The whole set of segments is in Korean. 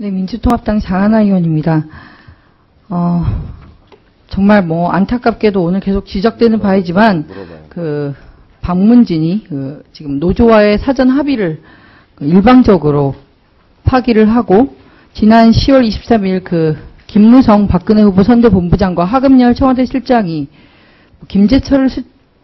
네, 민주통합당 장하나 의원입니다. 정말 뭐 안타깝게도 오늘 계속 지적되는 바이지만 그 박문진이 지금 노조와의 사전 합의를 일방적으로 파기를 하고 지난 10월 23일 김무성 박근혜 후보 선대본부장과 하금열 청와대 실장이 김재철을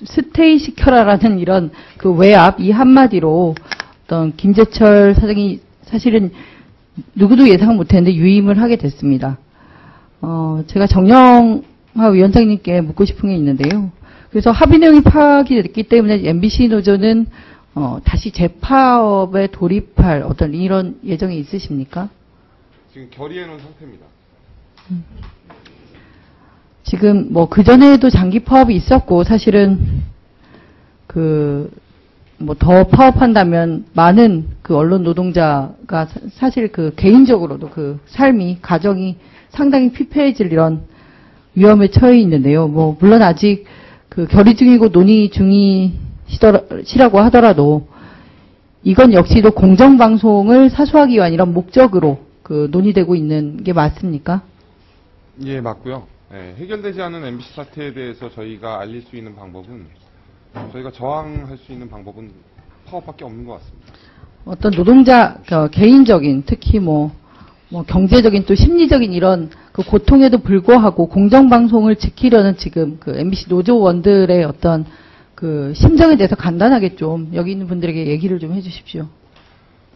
스테이시켜라라는 이런 외압 이 한마디로 어떤 김재철 사장이 사실은 누구도 예상 못했는데 유임을 하게 됐습니다. 제가 정영화 위원장님께 묻고 싶은 게 있는데요. 그래서 합의 내용이 파기됐기 때문에 MBC 노조는 다시 재파업에 돌입할 어떤 이런 예정이 있으십니까? 지금 결의해 놓은 상태입니다. 지금 뭐 그전에도 장기 파업이 있었고 사실은 더 파업한다면 많은 언론 노동자가 사실 개인적으로도 삶이 가정이 상당히 피폐해질 이런 위험에 처해 있는데요. 물론 아직 결의 중이고 논의 중이시라고 하더라도 이건 역시도 공정방송을 사수하기 위한 이런 목적으로 논의되고 있는 게 맞습니까? 예, 맞고요. 예, 해결되지 않은 MBC 사태에 대해서 저희가 알릴 수 있는 방법은 저희가 저항할 수 있는 방법은 파업밖에 없는 것 같습니다. 어떤 노동자 개인적인 특히 경제적인 또 심리적인 이런 고통에도 불구하고 공정방송을 지키려는 지금 MBC 노조원들의 어떤 심정에 대해서 간단하게 좀 여기 있는 분들에게 얘기를 좀 해주십시오.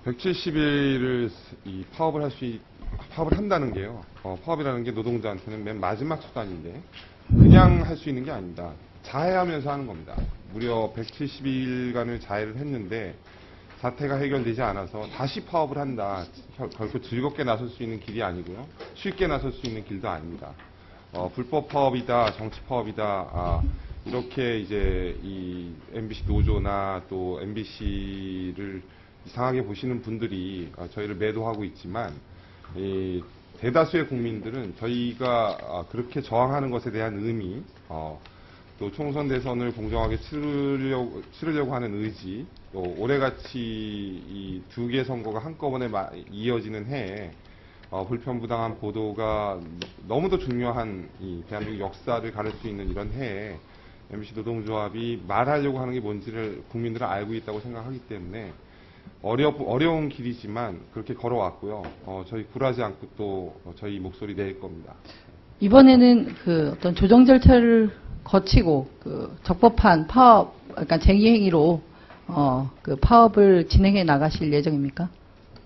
170일을 파업을 한다는 게요. 파업이라는 게 노동자한테는 맨 마지막 수단인데 그냥 할 수 있는 게 아닙니다. 자해하면서 하는 겁니다. 무려 170일간을 자해를 했는데 사태가 해결되지 않아서 다시 파업을 한다. 결코 즐겁게 나설 수 있는 길이 아니고요. 쉽게 나설 수 있는 길도 아닙니다. 불법 파업이다, 정치 파업이다. 이렇게 이제 이 MBC 노조나 또 MBC를 이상하게 보시는 분들이 저희를 매도하고 있지만 이 대다수의 국민들은 저희가 그렇게 저항하는 것에 대한 의미, 또 총선 대선을 공정하게 치르려고 하는 의지, 또 올해같이 이 두 개 선거가 한꺼번에 이어지는 해에 불편부당한 보도가 너무도 중요한 이 대한민국 역사를 가를 수 있는 이런 해에 MBC 노동조합이 말하려고 하는 게 뭔지를 국민들은 알고 있다고 생각하기 때문에 어려운 길이지만 그렇게 걸어왔고요. 저희 굴하지 않고 또 저희 목소리 낼 겁니다. 이번에는 어떤 조정 절차를 거치고 적법한 파업, 그러니까 쟁의 행위로 파업을 진행해 나가실 예정입니까?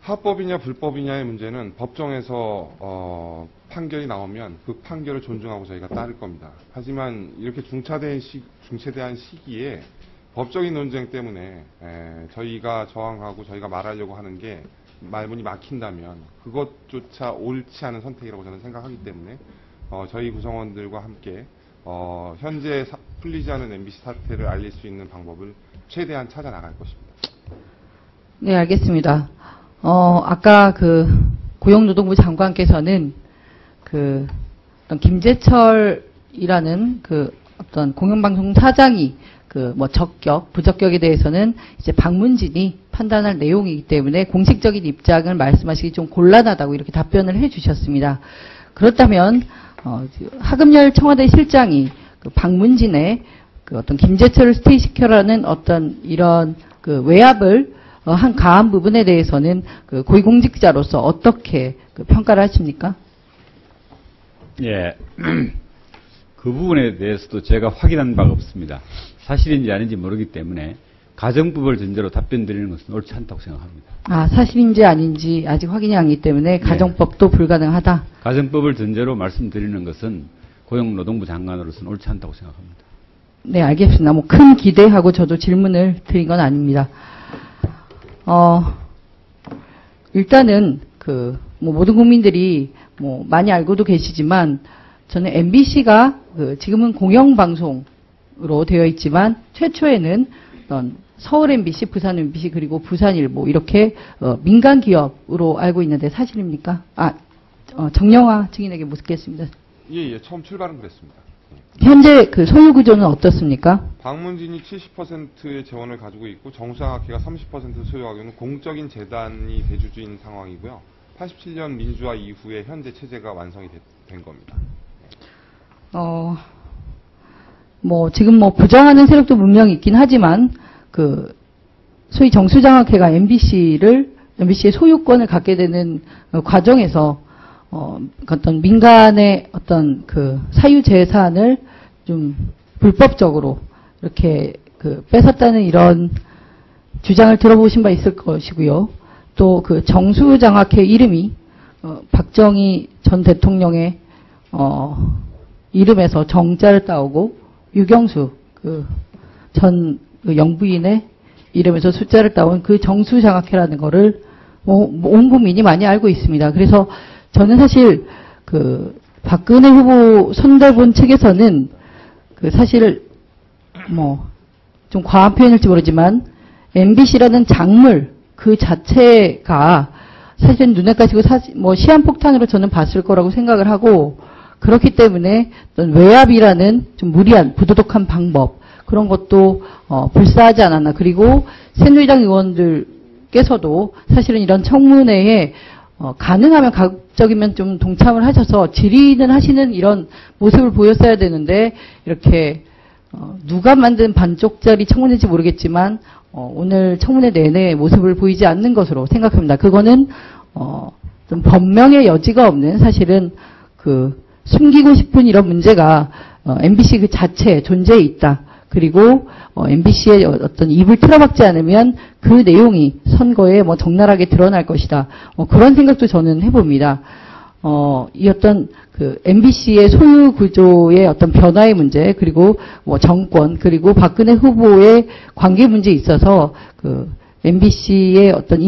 합법이냐 불법이냐의 문제는 법정에서 판결이 나오면 그 판결을 존중하고 저희가 따를 겁니다. 하지만 이렇게 중체대한 시기에 법적인 논쟁 때문에 저희가 저항하고 저희가 말하려고 하는 게 말문이 막힌다면 그것조차 옳지 않은 선택이라고 저는 생각하기 때문에 저희 구성원들과 함께 현재 풀리지 않은 MBC 사태를 알릴 수 있는 방법을 최대한 찾아 나갈 것입니다. 네, 알겠습니다. 아까 고용노동부 장관께서는 어떤 김재철이라는 어떤 공영방송 사장이 적격, 부적격에 대해서는 이제 박문진이 판단할 내용이기 때문에 공식적인 입장을 말씀하시기 좀 곤란하다고 이렇게 답변을 해 주셨습니다. 그렇다면, 하금열 청와대 실장이 박문진의 어떤 김재철을 스테이시켜라는 어떤 이런 외압을 한 가한 부분에 대해서는 고위공직자로서 어떻게 평가를 하십니까? 예. 그 부분에 대해서도 제가 확인한 바가 없습니다. 사실인지 아닌지 모르기 때문에 가정법을 전제로 답변 드리는 것은 옳지 않다고 생각합니다. 사실인지 아닌지 아직 확인이 안 되기 때문에 가정법도 불가능하다? 가정법을 전제로 말씀드리는 것은 고용노동부 장관으로서는 옳지 않다고 생각합니다. 네, 알겠습니다. 큰 기대하고 저도 질문을 드린 건 아닙니다. 일단은 모든 국민들이 많이 알고도 계시지만 저는 MBC가 지금은 공영방송으로 되어 있지만 최초에는 어떤 서울 MBC, 부산 MBC 그리고 부산일보 이렇게 민간 기업으로 알고 있는데 사실입니까? 정영화 증인에게 묻겠습니다. 예, 처음 출발은 그랬습니다. 현재 소유 구조는 어떻습니까? 박문진이 70%의 재원을 가지고 있고 정수양학회가 30% 소유하고 있는 공적인 재단이 대주주인 상황이고요. 87년 민주화 이후에 현재 체제가 완성이 된 겁니다. 지금 부정하는 세력도 분명히 있긴 하지만, 소위 정수장학회가 MBC의 소유권을 갖게 되는 과정에서, 어떤 민간의 어떤 사유 재산을 좀 불법적으로 이렇게 뺏었다는 이런 주장을 들어보신 바 있을 것이고요. 또 정수장학회 이름이, 박정희 전 대통령의, 이름에서 정자를 따오고, 유경수, 전 영부인의 이름에서 숫자를 따온 정수장학회라는 거를, 온 국민이 많이 알고 있습니다. 그래서 저는 사실, 박근혜 후보 선대본 측에서는, 사실, 좀 과한 표현일지 모르지만, MBC라는 작물, 그 자체가 사실은 눈에 까지고 시한폭탄으로 저는 봤을 거라고 생각을 하고, 그렇기 때문에 어떤 외압이라는 좀 무리한 부도덕한 방법, 그런 것도 불사하지 않았나. 그리고 새누리당 의원들께서도 사실은 이런 청문회에 가능하면 가급적이면 좀 동참을 하셔서 질의는 하시는 이런 모습을 보였어야 되는데, 이렇게 누가 만든 반쪽짜리 청문회인지 모르겠지만 오늘 청문회 내내 모습을 보이지 않는 것으로 생각합니다. 그거는 좀 변명의 여지가 없는, 사실은 숨기고 싶은 이런 문제가 MBC 그 자체 존재에 있다. 그리고 MBC의 어떤 입을 틀어막지 않으면 그 내용이 선거에 적나라하게 드러날 것이다. 그런 생각도 저는 해봅니다. 이 어떤 MBC의 소유 구조의 어떤 변화의 문제, 그리고 정권, 그리고 박근혜 후보의 관계 문제에 있어서 MBC의 어떤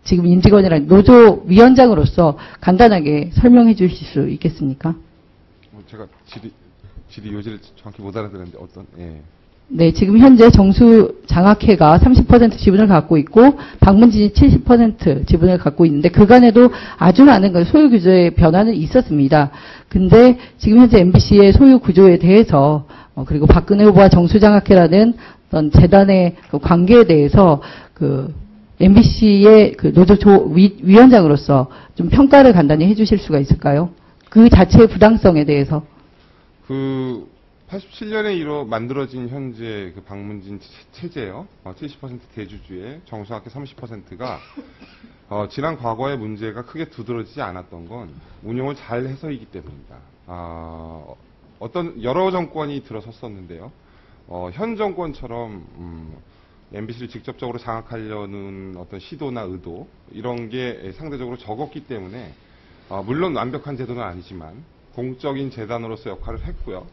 지금 임직원이랑 노조 위원장으로서 간단하게 설명해 주실 수 있겠습니까? 제가 질의 요지를 정확히 못 알아들었는데 예. 네, 지금 현재 정수장학회가 30% 지분을 갖고 있고 박문진이 70% 지분을 갖고 있는데 그간에도 아주 많은 소유 구조의 변화는 있었습니다. 근데 지금 현재 MBC의 소유 구조에 대해서 그리고 박근혜 후보와 정수장학회라는 어떤 재단의 관계에 대해서 MBC의 노조 위원장으로서 좀 평가를 간단히 해주실 수가 있을까요? 그 자체의 부당성에 대해서. 87년에 만들어진 현재 박문진 체제요. 70% 대주주의 정수학회 30%가 지난 과거의 문제가 크게 두드러지지 않았던 건 운영을 잘 해서이기 때문입니다. 어떤 여러 정권이 들어섰었는데요. 현 정권처럼 MBC를 직접적으로 장악하려는 어떤 시도나 의도 이런 게 상대적으로 적었기 때문에 물론 완벽한 제도는 아니지만 공적인 재단으로서 역할을 했고요.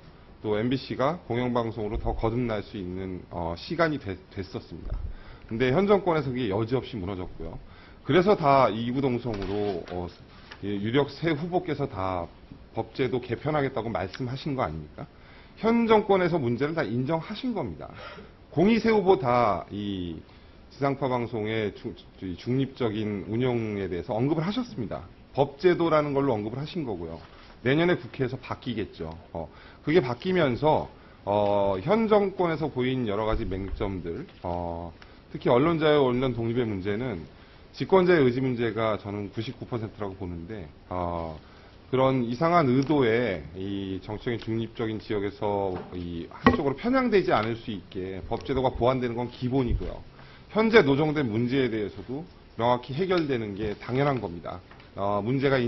또 MBC가 공영방송으로 더 거듭날 수 있는 시간이 됐었습니다. 근데 현 정권에서 그게 여지없이 무너졌고요. 그래서 다 이구동성으로 유력 새 후보께서 다 법제도 개편하겠다고 말씀하신 거 아닙니까? 현 정권에서 문제를 다 인정하신 겁니다. 공이새 후보 다 이 지상파 방송의 중립적인 운영에 대해서 언급을 하셨습니다. 법제도라는 걸로 언급을 하신 거고요. 내년에 국회에서 바뀌겠죠. 그게 바뀌면서 현 정권에서 보인 여러 가지 맹점들, 특히 언론 자유, 언론 독립의 문제는 집권자의 의지 문제가 저는 99%라고 보는데 그런 이상한 의도에 이 정치적인 중립적인 지역에서 이 한쪽으로 편향되지 않을 수 있게 법제도가 보완되는 건 기본이고요. 현재 노정된 문제에 대해서도 명확히 해결되는 게 당연한 겁니다. 문제가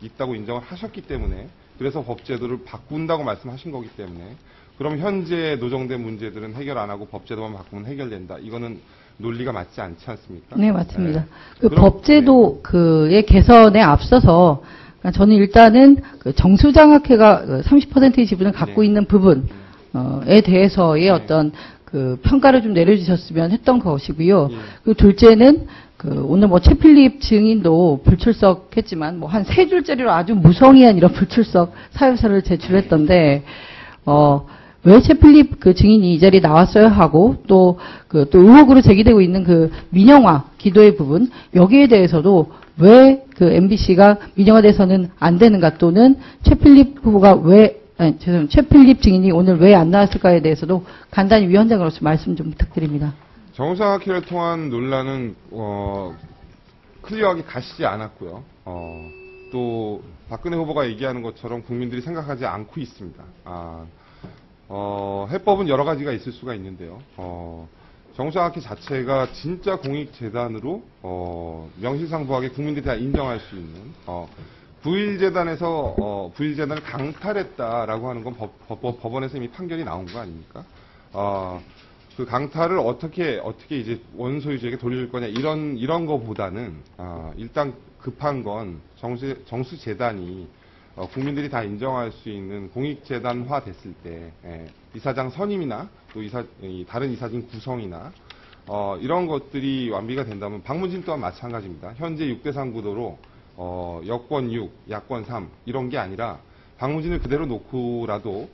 있다고 인정을 하셨기 때문에, 그래서 법제도를 바꾼다고 말씀하신 거기 때문에, 그럼 현재 노정된 문제들은 해결 안 하고 법제도만 바꾸면 해결된다. 이거는 논리가 맞지 않지 않습니까? 네, 맞습니다. 네. 법제도 의 개선에 앞서서 저는 일단은 정수장학회가 30%의 지분을 갖고 네. 있는 부분에 대해서의 어떤 평가를 좀 내려주셨으면 했던 것이고요. 네. 그리고 둘째는 오늘 최필립 증인도 불출석했지만 한 3줄짜리로 아주 무성의한 이런 불출석 사유서를 제출했던데 왜 최필립 증인이 이 자리에 나왔어야 하고 또 의혹으로 제기되고 있는 민영화 기도의 부분, 여기에 대해서도 왜 MBC가 민영화돼서는 안 되는가, 또는 최필립 후보가 최필립 증인이 오늘 왜 안 나왔을까에 대해서도 간단히 위원장으로서 말씀 좀 부탁드립니다. 정상학회를 통한 논란은 클리어하게 가시지 않았고요. 또 박근혜 후보가 얘기하는 것처럼 국민들이 생각하지 않고 있습니다. 해법은 여러 가지가 있을 수가 있는데요. 정치학회 자체가 진짜 공익재단으로 명실상부하게 국민들이 다 인정할 수 있는 부일재단에서 부일재단을 강탈했다라고 하는 건 법원에서 이미 판결이 나온 거 아닙니까? 그 강탈을 어떻게 이제 원소유주에게 돌릴 거냐 이런 거보다는 일단 급한 건 정수재단이 국민들이 다 인정할 수 있는 공익재단화 됐을 때 이사장 선임이나 또 다른 이사진 구성이나 이런 것들이 완비가 된다면 방문진 또한 마찬가지입니다. 현재 6대3 구도로 여권 6, 야권 3 이런 게 아니라 방문진을 그대로 놓고라도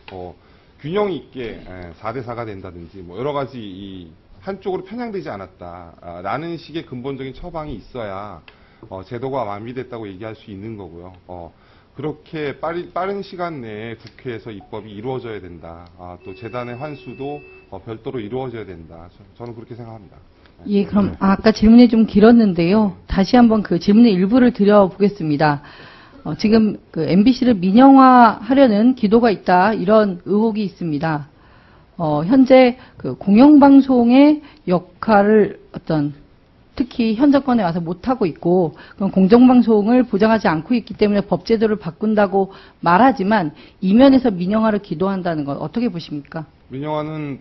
균형 있게 4대4가 된다든지 뭐 여러 가지 이 한쪽으로 편향되지 않았다라는 식의 근본적인 처방이 있어야 제도가 완비됐다고 얘기할 수 있는 거고요. 그렇게 빠른 시간 내에 국회에서 입법이 이루어져야 된다. 또 재단의 환수도 별도로 이루어져야 된다. 저는 그렇게 생각합니다. 예, 그럼 아까 질문이 좀 길었는데요. 다시 한번 그 질문의 일부를 드려보겠습니다. 지금 그 MBC를 민영화하려는 기도가 있다 이런 의혹이 있습니다. 현재 그 공영방송의 역할을 특히 현 정권에 와서 못하고 있고 그럼 공정방송을 보장하지 않고 있기 때문에 법제도를 바꾼다고 말하지만 이면에서 민영화를 기도한다는 건 어떻게 보십니까? 민영화는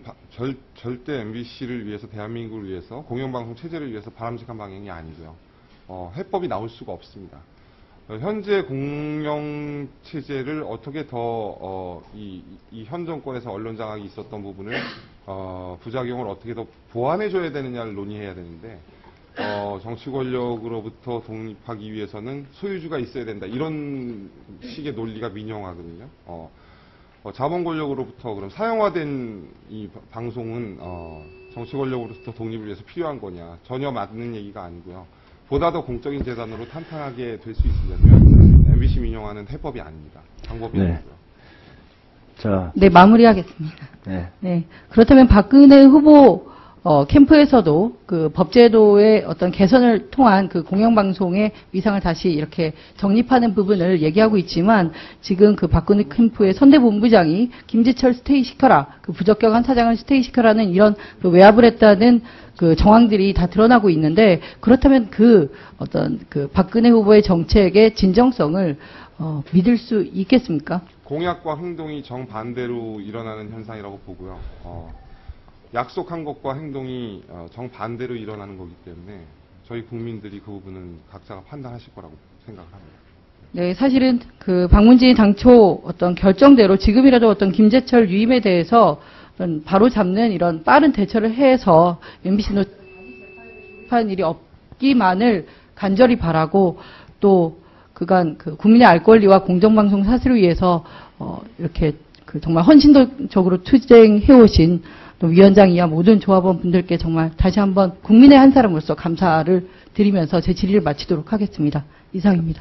절대 MBC를 위해서 대한민국을 위해서 공영방송 체제를 위해서 바람직한 방향이 아니고요. 해법이 나올 수가 없습니다. 현재 공영 체제를 어떻게 더 이 현 정권에서 언론 장악이 있었던 부분을 부작용을 어떻게 더 보완해줘야 되느냐를 논의해야 되는데 정치 권력으로부터 독립하기 위해서는 소유주가 있어야 된다 이런 식의 논리가 민영화거든요. 자본 권력으로부터 그럼 사형화된 이 방송은 정치 권력으로부터 독립을 위해서 필요한 거냐 전혀 맞는 얘기가 아니고요. 보다 더 공적인 재단으로 탄탄하게 될 수 있으려면 MBC 민영화는 해법이 아닙니다. 방법이 아니고요. 네, 마무리하겠습니다. 네. 네. 그렇다면 박근혜 후보 캠프에서도 그 법제도의 어떤 개선을 통한 그 공영방송의 위상을 다시 이렇게 정립하는 부분을 얘기하고 있지만 지금 그 박근혜 캠프의 선대본부장이 김재철 스테이시켜라, 그 부적격한 사장을 스테이시켜라는 이런 그 외압을 했다는 그 정황들이 다 드러나고 있는데 그렇다면 그 박근혜 후보의 정책의 진정성을 믿을 수 있겠습니까? 공약과 행동이 정반대로 일어나는 현상이라고 보고요. 약속한 것과 행동이 정반대로 일어나는 거기 때문에 저희 국민들이 그 부분은 각자가 판단하실 거라고 생각을 합니다. 네, 사실은 그 방문진이 당초 결정대로 지금이라도 김재철 유임에 대해서 바로 잡는 이런 빠른 대처를 해서 MBC 노출한 일이 없기만을 간절히 바라고 또 그간 그 국민의 알 권리와 공정방송 사슬을 위해서 이렇게 정말 헌신적으로 투쟁해오신 또 위원장이야 모든 조합원 분들께 정말 다시 한번 국민의 한 사람으로서 감사를 드리면서 제 질의를 마치도록 하겠습니다. 이상입니다.